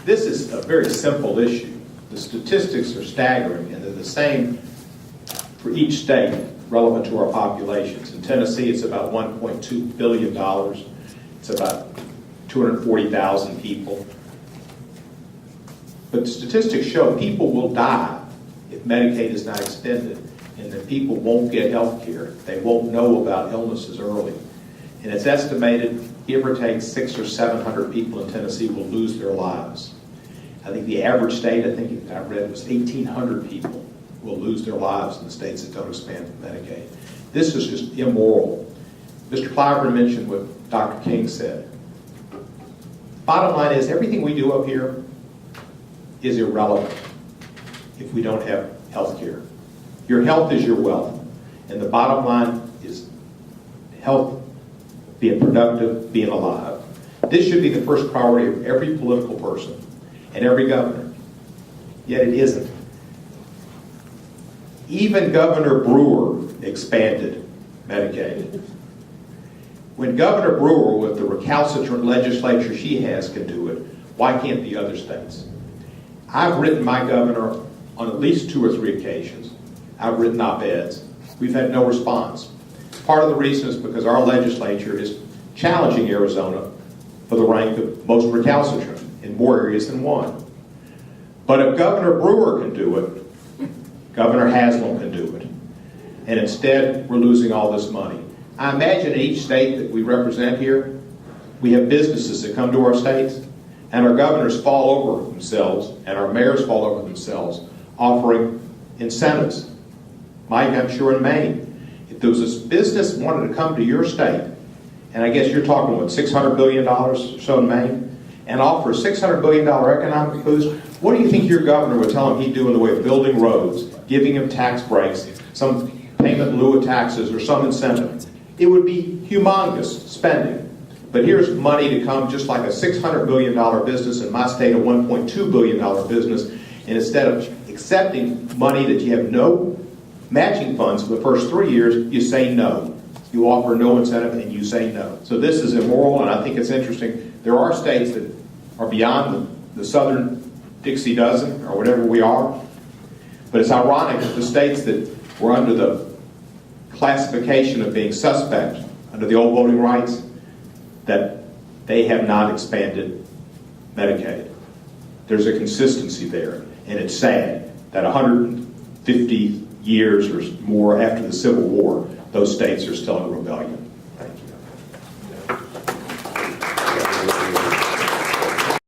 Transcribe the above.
This is a very simple issue. The statistics are staggering, and they're the same for each state relevant to our populations. In Tennessee, it's about $1.2 billion. It's about 240,000 people. But the statistics show people will die if Medicaid is not extended, and that people won't get health care. They won't know about illnesses early. And it's estimated, give or take, 600 or 700 people in Tennessee will lose their lives. I think the average state, I think I read, was 1,800 people will lose their lives in the states that don't expand Medicaid. This is just immoral. Mr. Clyburn mentioned what Dr. King said. Bottom line is, everything we do up here is irrelevant if we don't have health care. Your health is your wealth. And the bottom line is health, being productive, being alive. This should be the first priority of every political person and every governor. Yet it isn't. Even Governor Brewer expanded Medicaid. When Governor Brewer, with the recalcitrant legislature she has, can do it, why can't the other states? I've written my governor on at least 2 or 3 occasions. I've written op-eds. We've had no response. Part of the reason is because our legislature is challenging Arizona for the rank of most recalcitrant in more areas than one. But if Governor Brewer can do it, Governor Haslam can do it. And instead, we're losing all this money. I imagine in each state that we represent here, we have businesses that come to our states, and our governors fall over themselves, and our mayors fall over themselves, offering incentives. Mike, I'm sure in Maine, if there was a business wanted to come to your state, and I guess you're talking, what, $600 billion or so in Maine, and offer a $600 billion economic boost, what do you think your governor would tell him he'd do in the way of building roads, giving him tax breaks, some payment in lieu of taxes, or some incentive? It would be humongous spending. But here's money to come just like a $600 billion business in my state, a $1.2 billion business, and instead of accepting money that you have no matching funds for the first 3 years, you say no. You offer no incentive and you say no. So this is immoral, and I think it's interesting. There are states that are beyond the southern Dixie Dozen, or whatever we are, but it's ironic that the states that were under the classification of being suspect under the old voting rights, that they have not expanded Medicaid. There's a consistency there, and it's sad that 150 years or more after the Civil War, those states are still in rebellion.